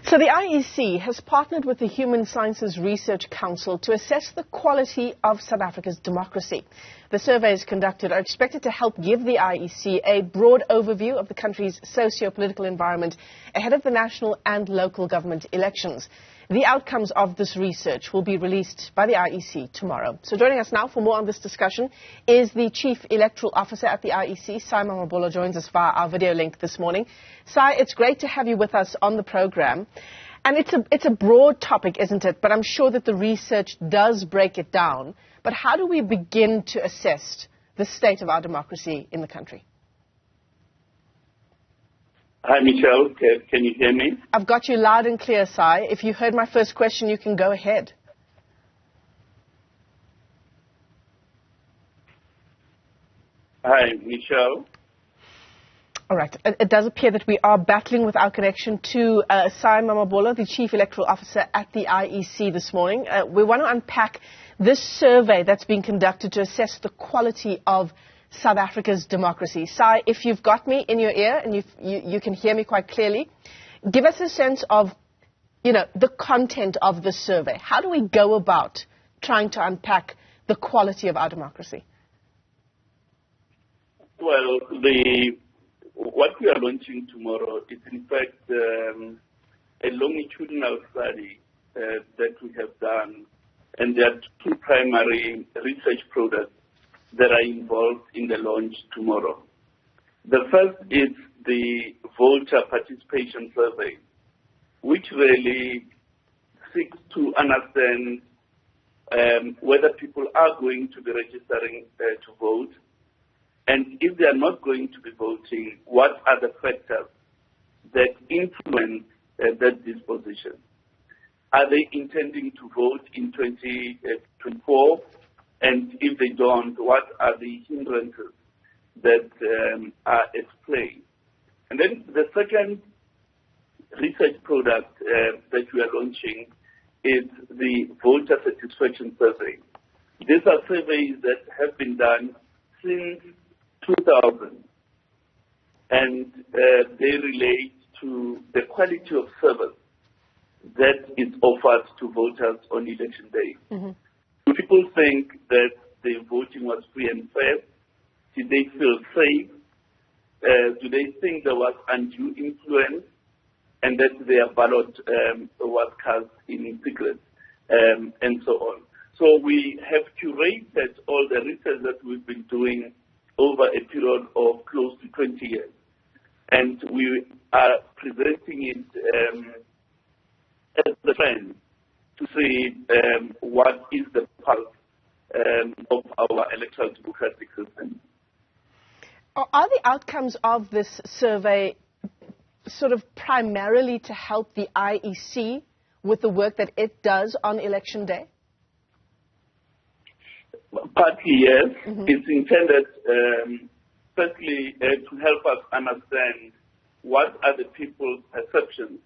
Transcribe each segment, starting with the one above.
So the IEC has partnered with the Human Sciences Research Council to assess the quality of South Africa's democracy. The surveys conducted are expected to help give the IEC a broad overview of the country's socio-political environment ahead of the national and local government elections. The outcomes of this research will be released by the IEC tomorrow. So joining us now for more on this discussion is the Chief Electoral Officer at the IEC, Mamabolo, joins us via our video link this morning. Sai, it's great to have you with us on the program. And it's a broad topic, isn't it? But I'm sure that the research does break it down. But how do we begin to assess the state of our democracy in the country? Hi, Michelle. Can you hear me? I've got you loud and clear, Sai. If you heard my first question, you can go ahead. Hi, Michelle. All right. It does appear that we are battling with our connection to Sai Mamabolo, the Chief Electoral Officer at the IEC this morning. We want to unpack this survey that's been conducted to assess the quality of South Africa's democracy. Sai, if you've got me in your ear and you can hear me quite clearly, give us a sense of, the content of this survey. How do we go about trying to unpack the quality of our democracy? Well, what we are launching tomorrow is, in fact, a longitudinal study that we have done, and there are two primary research products that are involved in the launch tomorrow. The first is the voter participation survey, which really seeks to understand whether people are going to be registering to vote, and if they are not going to be voting, what are the factors that influence that disposition? Are they intending to vote in 2024? And if they don't, what are the hindrances that are at play? And then the second research product that we are launching is the voter satisfaction survey. These are surveys that have been done since 2000, and they relate to the quality of service that is offered to voters on election day. Mm-hmm. Do people think that the voting was free and fair? Did they feel safe? Do they think there was undue influence and that their ballot was cast in secret, and so on? So we have curated all the research that we've been doing over a period of close to 20 years. And we are presenting it as the trend to see what is the pulse of our electoral democratic system. Are the outcomes of this survey sort of primarily to help the IEC with the work that it does on election day? Partly, yes. Mm-hmm. It's intended, firstly, to help us understand what are the people's perceptions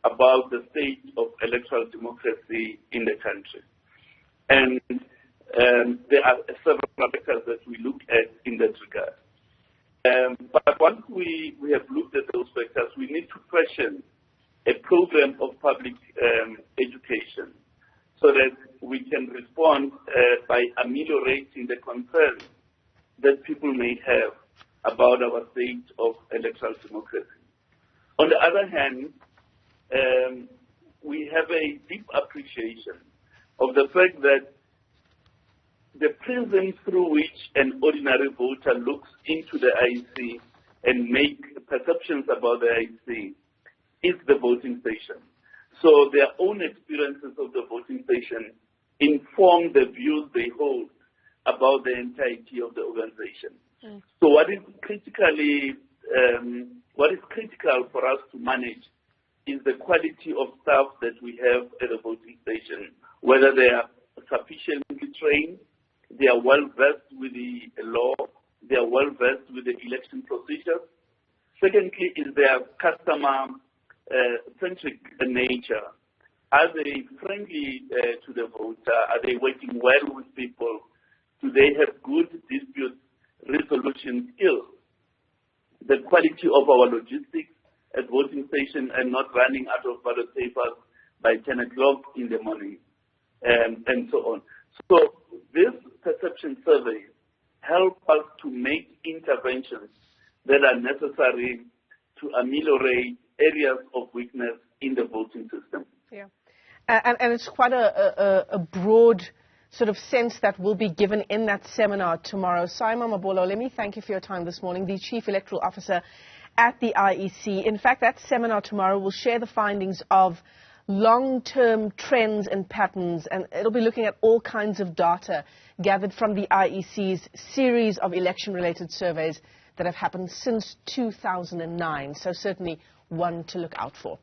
about the state of electoral democracy in the country. And there are several factors that we look at in that regard. But once we have looked at those factors, we need to question a program of public education so that we can respond by ameliorating the concerns that people may have about our state of electoral democracy. On the other hand, we have a deep appreciation of the fact that the prism through which an ordinary voter looks into the IEC and make perceptions about the IEC is the voting station. So their own experiences of the voting station inform the views they hold about the entirety of the organization. Mm. So what is critical for us to manage is the quality of staff that we have at the voting station, whether they are sufficiently trained, they are well-versed with the law, they are well-versed with the election procedures. Secondly, is their customer-centric nature. Are they friendly to the voter? Are they working well with people? Do they have good dispute resolution skills? The quality of our logistics, at voting station and not running out of ballot papers by 10 o'clock in the morning, and so on. So this perception survey help us to make interventions that are necessary to ameliorate areas of weakness in the voting system. Yeah, and it's quite a broad sort of sense that will be given in that seminar tomorrow. Mamabolo, let me thank you for your time this morning, the Chief Electoral Officer at the IEC. In fact, that seminar tomorrow will share the findings of long-term trends and patterns, and it'll be looking at all kinds of data gathered from the IEC's series of election-related surveys that have happened since 2009. So certainly one to look out for.